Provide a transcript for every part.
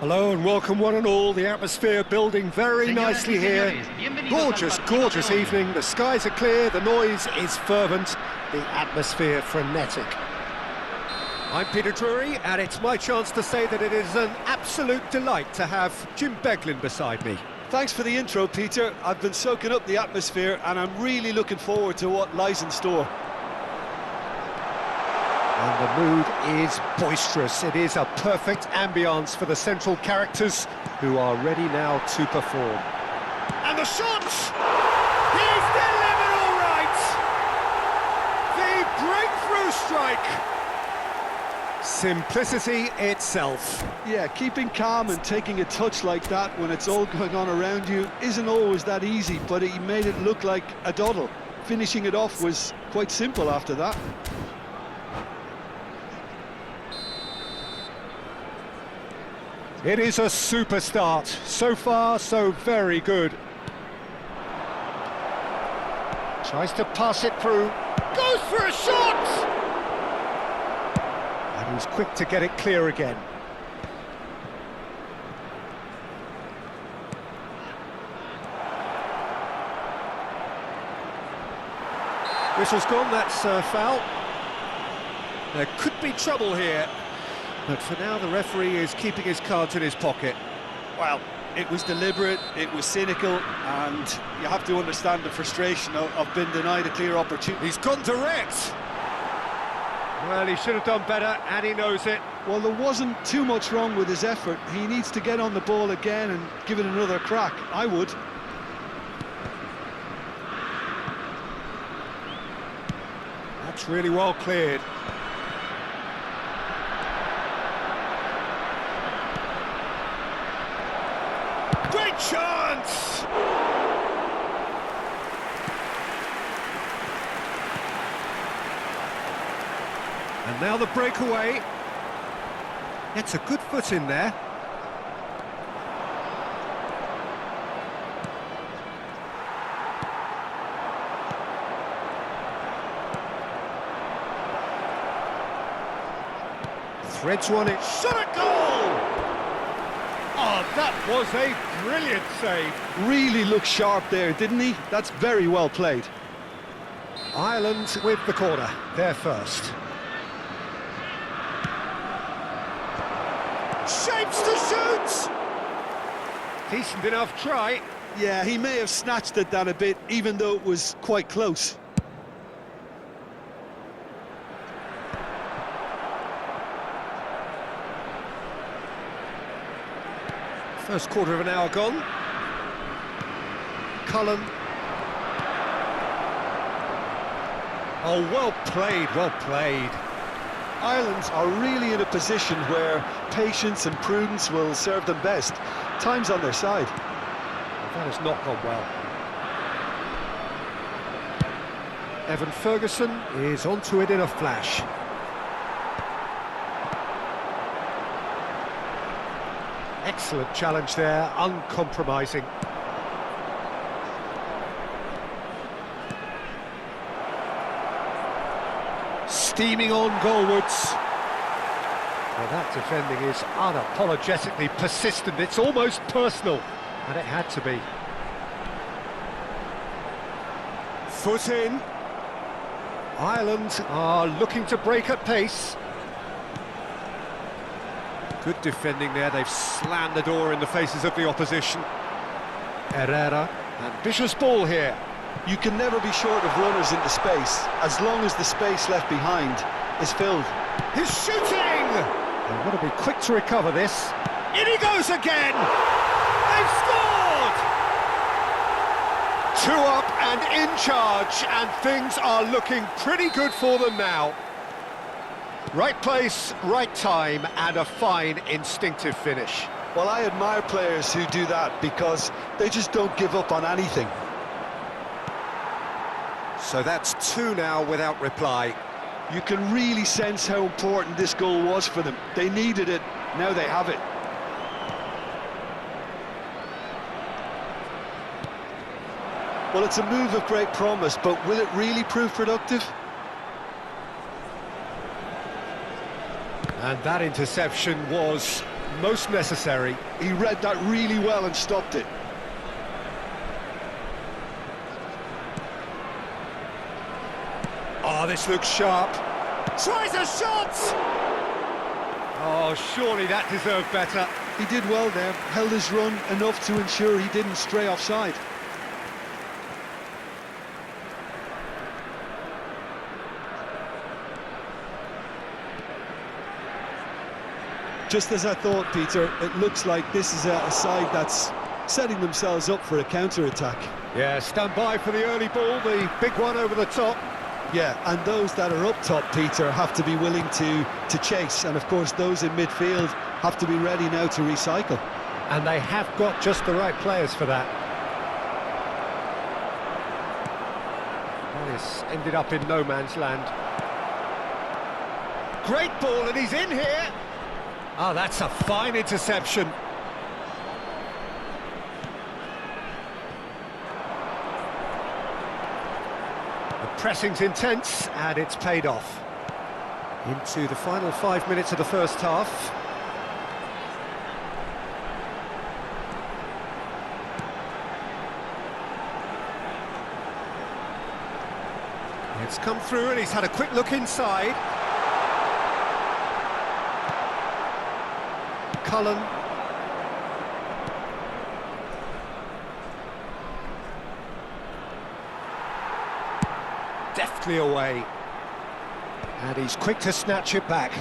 Hello and welcome one and all. The atmosphere building very nicely here. Gorgeous, gorgeous evening. The skies are clear, the noise is fervent, the atmosphere frenetic. I'm Peter Drury, and it's my chance to say that it is an absolute delight to have Jim Beglin beside me. Thanks for the intro, Peter. I've been soaking up the atmosphere and I'm really looking forward to what lies in store. And the mood is boisterous. It is a perfect ambience for the central characters who are ready now to perform. And the shot! He's delivered all right! The breakthrough strike! Simplicity itself. Yeah, keeping calm and taking a touch like that when it's all going on around you isn't always that easy, but he made it look like a doddle. Finishing it off was quite simple after that. It is a super start. So far, so very good. Tries to pass it through. Goes for a shot! And he's quick to get it clear again. Whistle's gone, that's foul. There could be trouble here. But for now, the referee is keeping his cards in his pocket. Well, it was deliberate, it was cynical, and you have to understand the frustration of being denied a clear opportunity. He's gone direct! Well, he should have done better, and he knows it. Well, there wasn't too much wrong with his effort. He needs to get on the ball again and give it another crack. I would. That's really well cleared. Great chance! And now the breakaway. Gets a good foot in there. Threads one in. Shot a goal! Oh, that was a brilliant save. Really looked sharp there, didn't he? That's very well played. Ireland with the corner, they're first. Shapes to shoot! Decent enough try. Yeah, he may have snatched it down a bit, even though it was quite close. First quarter of an hour gone. Cullen. Oh, well played, well played. Ireland are really in a position where patience and prudence will serve them best. Time's on their side. That has not gone well. Evan Ferguson is onto it in a flash. Excellent challenge there, uncompromising. Steaming on goalwards. Well, that defending is unapologetically persistent. It's almost personal, and it had to be. Foot in. Ireland are looking to break at pace. Good defending there, they've slammed the door in the faces of the opposition. Herrera, ambitious ball here. You can never be short of runners into space, as long as the space left behind is filled. He's shooting! They've got to be quick to recover this. In he goes again! They've scored! 2 up and in charge, and things are looking pretty good for them now. Right place, right time, and a fine instinctive finish. Well, I admire players who do that because they just don't give up on anything. So that's 2 now without reply. You can really sense how important this goal was for them. They needed it, now they have it. Well, it's a move of great promise, but will it really prove productive? And that interception was most necessary. He read that really well and stopped it. Oh, this looks sharp. Tries a shot! Oh, surely that deserved better. He did well there, held his run enough to ensure he didn't stray offside. Just as I thought, Peter, it looks like this is a side that's setting themselves up for a counter-attack. Yeah, stand by for the early ball, the big one over the top. Yeah, and those that are up top, Peter, have to be willing to chase, and of course those in midfield have to be ready now to recycle. And they have got just the right players for that. Well, this ended up in no man's land. Great ball, and he's in here. Oh, that's a fine interception. The pressing's intense, and it's paid off. Into the final 5 minutes of the first half. It's come through, and he's had a quick look inside. Cullen. Deftly away. And he's quick to snatch it back.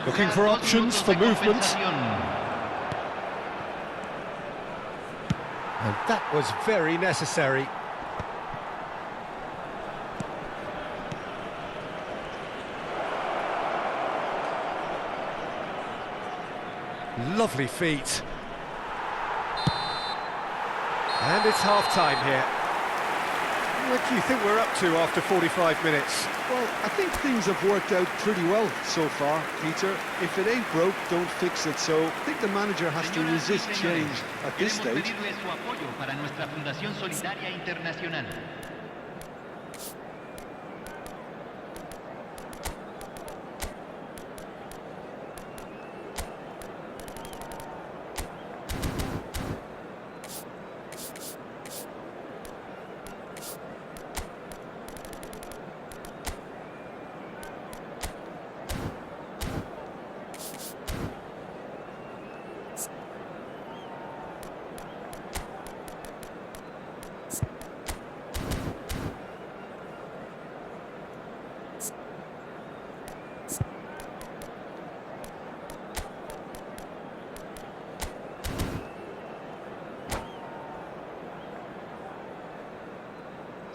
Looking for options for movement. And that was very necessary. Lovely feet. And it's half-time here. What do you think we're up to after 45 minutes? Well, I think things have worked out pretty well so far, Peter. If it ain't broke, don't fix it. So I think the manager has to resist change at this stage.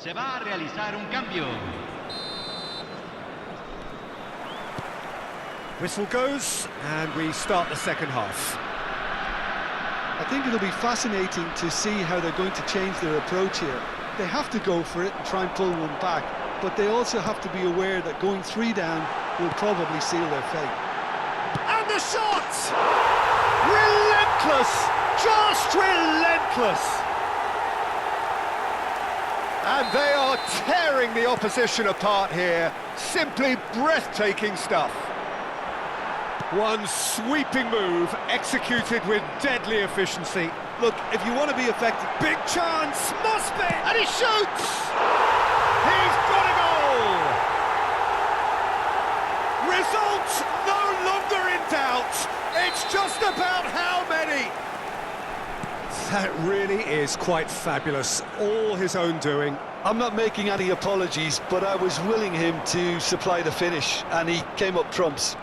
Se va a realizar un cambio. Whistle goes, and we start the second half. I think it'll be fascinating to see how they're going to change their approach here. They have to go for it and try and pull one back, but they also have to be aware that going 3 down will probably seal their fate. And the shot! Relentless! Just relentless! And they are tearing the opposition apart here. Simply breathtaking stuff. One sweeping move, executed with deadly efficiency. Look, if you want to be effective... Big chance, must be! And he shoots! He's got a goal! Result no longer in doubt. It's just about how many. That really is quite fabulous, all his own doing. I'm not making any apologies, but I was willing him to supply the finish, and he came up trumps.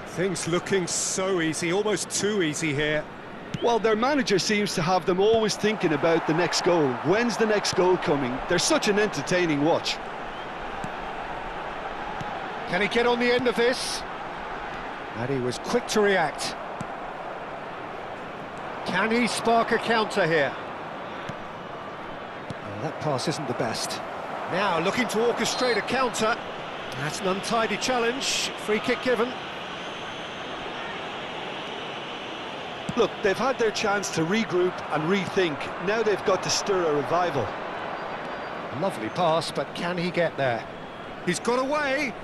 Things looking so easy, almost too easy here. Well, their manager seems to have them always thinking about the next goal. When's the next goal coming? They're such an entertaining watch. Can he get on the end of this? And he was quick to react. Can he spark a counter here? Oh, that pass isn't the best. Now looking to orchestrate a counter. That's an untidy challenge. Free kick given. Look, they've had their chance to regroup and rethink. Now they've got to stir a revival. Lovely pass, but can he get there? He's got away.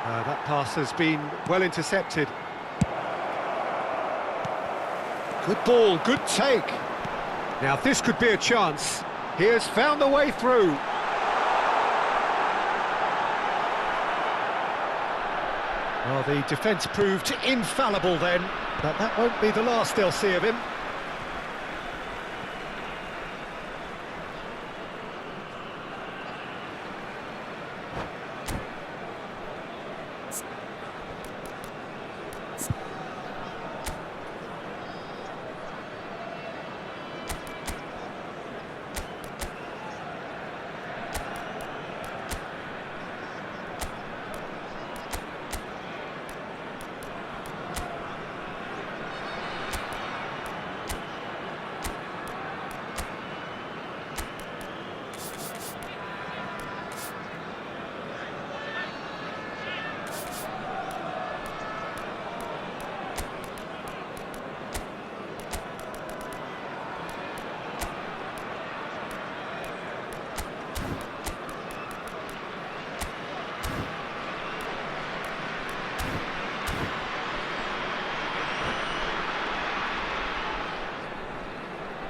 That pass has been well intercepted. Good ball, good take. Now this could be a chance. He has found the way through. Well, the defence proved infallible then, but that won't be the last they'll see of him.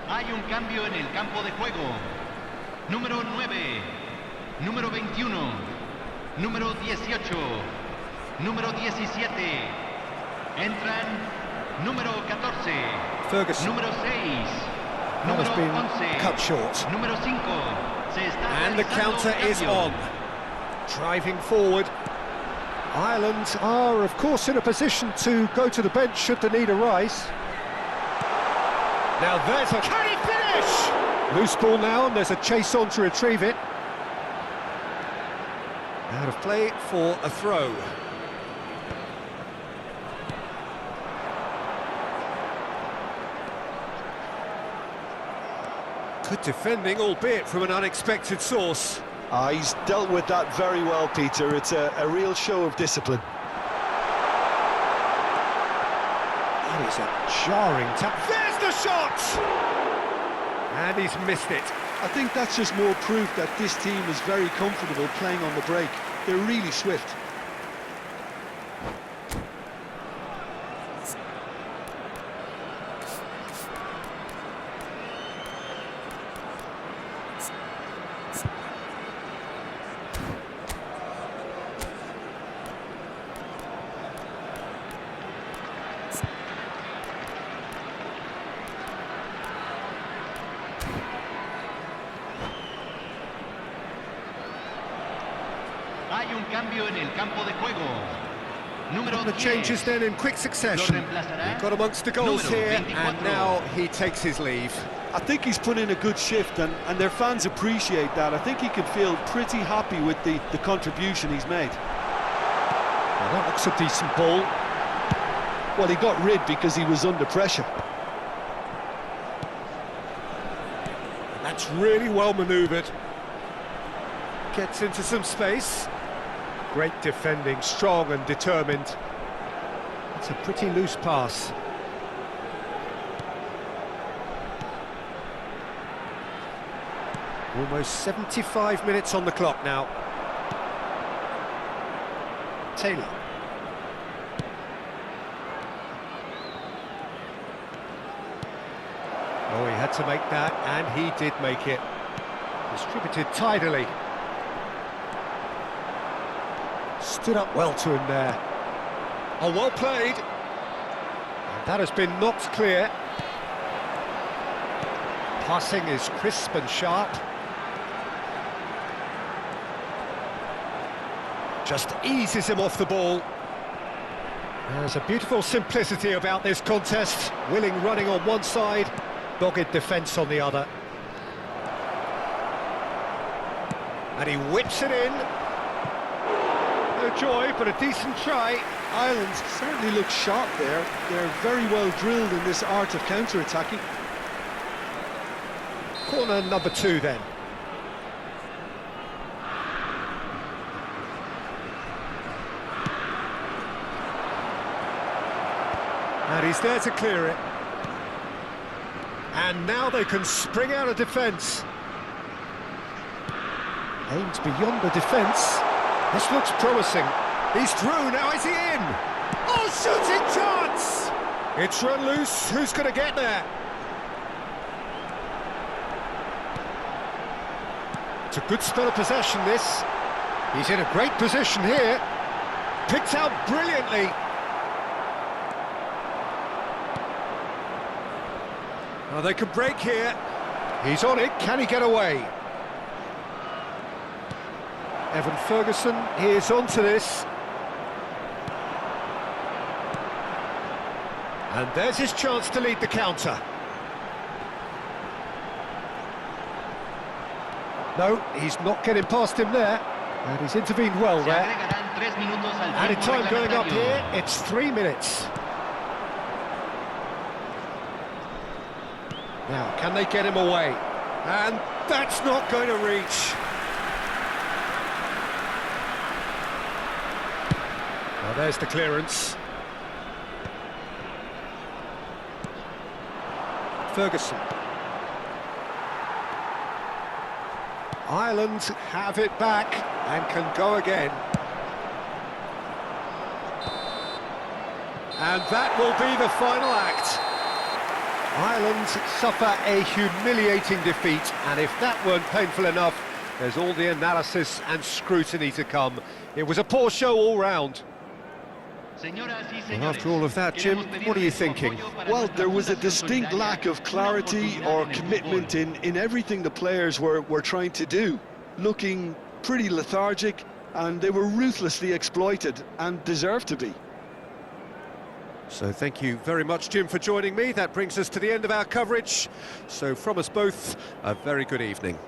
Hay un cambio en el campo de juego. Número 9, número 21, número 18, número 17. Entran número 14, Ferguson. número 6, That número has been 11, cut short. número 5. Se está And the realizando counter un is cambio. on. Driving forward. Ireland are, of course, in a position to go to the bench should the need arise. Now there's a... Can he finish? Loose ball now, and there's a chase on to retrieve it. Out of play for a throw. Good defending, albeit from an unexpected source. He's dealt with that very well, Peter. It's a real show of discipline. That is a jarring tap. There's the shot! And he's missed it. I think that's just more proof that this team is very comfortable playing on the break. They're really swift. Hay un cambio en el campo de juego. Número The 10. changes then in quick succession. Lo reemplazará He got amongst the goals número here, 24. and now he takes his leave. I think he's put in a good shift, and their fans appreciate that. I think he can feel pretty happy with the contribution he's made. Well, that looks a decent ball. Well, he got rid because he was under pressure. That's really well manoeuvred. Gets into some space. Great defending, strong and determined. It's a pretty loose pass. Almost 75 minutes on the clock now. Taylor. Oh, he had to make that, and he did make it. Distributed tidily. Stood up well to him there. Oh, well played. And that has been knocked clear. Passing is crisp and sharp. Just eases him off the ball. There's a beautiful simplicity about this contest. Willing running on one side, dogged defence on the other. And he whips it in. No joy, but a decent try. Ireland certainly looks sharp there. They're very well drilled in this art of counter-attacking. Corner number 2 then. And he's there to clear it. And now they can spring out of defence. Aims beyond the defence. This looks promising. He's through, now is he in? Oh, shooting chance! It's run loose, who's going to get there? It's a good spell of possession, this. He's in a great position here. Picked out brilliantly. Oh, they can break here. He's on it, can he get away? Evan Ferguson, he is on to this. And there's his chance to lead the counter. No, he's not getting past him there. And he's intervened well there. Added time going up here, it's 3 minutes. Now, can they get him away? And that's not going to reach. Well, there's the clearance. Ferguson. Ireland have it back and can go again. And that will be the final act. Ireland suffer a humiliating defeat, and if that weren't painful enough, there's all the analysis and scrutiny to come. It was a poor show all round. And after all of that, Jim, what are you thinking? Well, there was a distinct lack of clarity or commitment in everything the players were trying to do. Looking pretty lethargic, and they were ruthlessly exploited, and deserved to be. So thank you very much, Jim, for joining me. That brings us to the end of our coverage. So from us both, a very good evening.